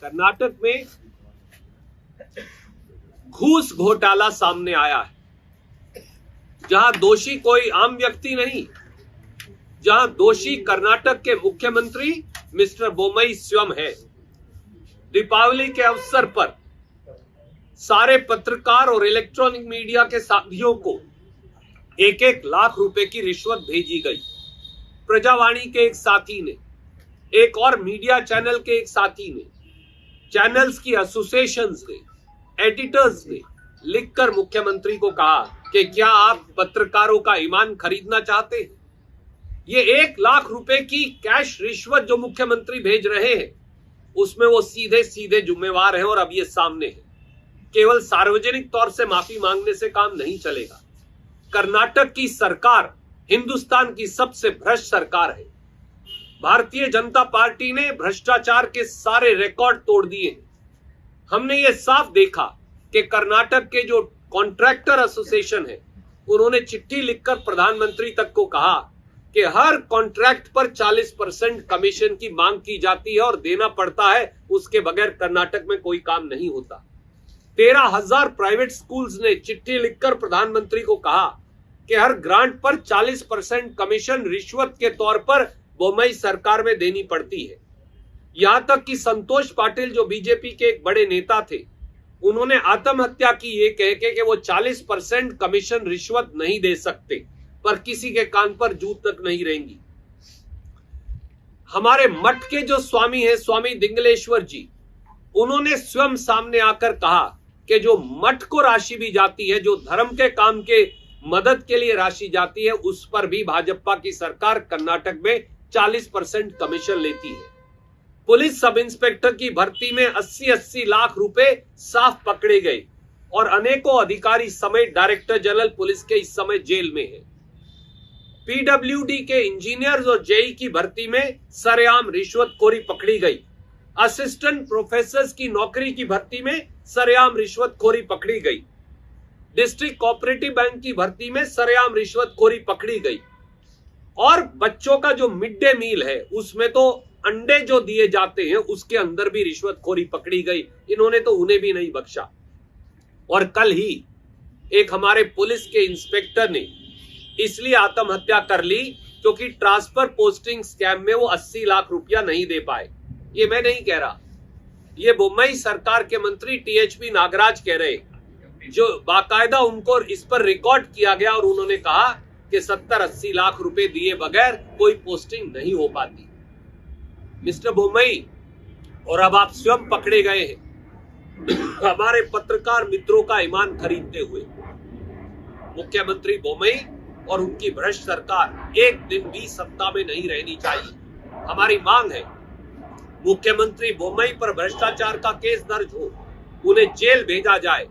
कर्नाटक में घूस घोटाला सामने आया है, जहां दोषी कोई आम व्यक्ति नहीं, जहां दोषी कर्नाटक के मुख्यमंत्री मिस्टर बोम्मई स्वयं है। दीपावली के अवसर पर सारे पत्रकार और इलेक्ट्रॉनिक मीडिया के साथियों को 1-1 लाख रुपए की रिश्वत भेजी गई। प्रजावाणी के एक साथी ने, एक और मीडिया चैनल के एक साथी ने, चैनल्स की एसोसिएशंस ने, एडिटर्स ने लिखकर मुख्यमंत्री को कहा कि क्या आप पत्रकारों का ईमान खरीदना चाहते हैं? ये 1 लाख रुपए की कैश रिश्वत जो मुख्यमंत्री भेज रहे हैं, उसमें वो सीधे सीधे जिम्मेवार हैं और अब ये सामने है। केवल सार्वजनिक तौर से माफी मांगने से काम नहीं चलेगा। कर्नाटक की सरकार हिंदुस्तान की सबसे भ्रष्ट सरकार है। भारतीय जनता पार्टी ने भ्रष्टाचार के सारे रिकॉर्ड तोड़ दिए। हमने ये साफ देखा कि कर्नाटक के जो कॉन्ट्रैक्टर एसोसिएशन है, उन्होंने चिट्ठी लिखकर प्रधानमंत्री तक को कहा कि हर कॉन्ट्रैक्ट पर 40% कमीशन की मांग की जाती है और देना पड़ता है, उसके बगैर कर्नाटक में कोई काम नहीं होता। 13,000 प्राइवेट स्कूल्स ने चिट्ठी लिखकर प्रधानमंत्री को कहा कि हर ग्रांट पर 40% कमीशन रिश्वत के तौर पर बोम्मई सरकार में देनी पड़ती है। यहां तक कि संतोष पाटिल जो बीजेपी के एक बड़े नेता थे, उन्होंने आत्महत्या की ये कह के कि वो 40% कमीशन रिश्वत नहीं दे सकते, पर किसी के कान पर जू तक नहीं रहेंगी। हमारे मठ के जो स्वामी हैं, स्वामी दिंगलेश्वर जी, उन्होंने स्वयं सामने आकर कहा कि जो मठ को राशि भी जाती है, जो धर्म के काम के मदद के लिए राशि जाती है, उस पर भी भाजपा की सरकार कर्नाटक में 40% कमीशन लेती है। पुलिस सब इंस्पेक्टर की भर्ती में 80-80 लाख रुपए साफ पकड़े गए और अनेकों अधिकारी समेत डायरेक्टर जनरल पुलिस के इस समय जेल में है। पीडब्ल्यूडी के इंजीनियर्स और जेई की भर्ती में सरेआम रिश्वतखोरी पकड़ी गई। असिस्टेंट प्रोफेसर्स की नौकरी की भर्ती में सरेआम रिश्वतखोरी पकड़ी गई। डिस्ट्रिक्ट कोऑपरेटिव बैंक की भर्ती में सरेआम रिश्वतखोरी पकड़ी गई। और बच्चों का जो मिड डे मील है, उसमें तो अंडे जो दिए जाते हैं, उसके अंदर भी रिश्वतखोरी पकड़ी गई। इन्होंने तो उन्हें भी नहीं बख्शा। और कल ही एक हमारे पुलिस के इंस्पेक्टर ने इसलिए आत्महत्या कर ली क्योंकि ट्रांसफर पोस्टिंग स्कैम में वो 80 लाख रुपया नहीं दे पाए। ये मैं नहीं कह रहा, ये बोम्मई सरकार के मंत्री टीएचपी नागराज कह रहे, जो बाकायदा उनको इस पर रिकॉर्ड किया गया और उन्होंने कहा कि 70-80 लाख रुपए दिए बगैर कोई पोस्टिंग नहीं हो पाती। मिस्टर बोम्मई, और अब आप स्वयं पकड़े गए हैं हमारे पत्रकार मित्रों का ईमान खरीदते हुए। मुख्यमंत्री बोम्मई और उनकी भ्रष्ट सरकार एक दिन भी सत्ता में नहीं रहनी चाहिए। हमारी मांग है मुख्यमंत्री बोम्मई पर भ्रष्टाचार का केस दर्ज हो, उन्हें जेल भेजा जाए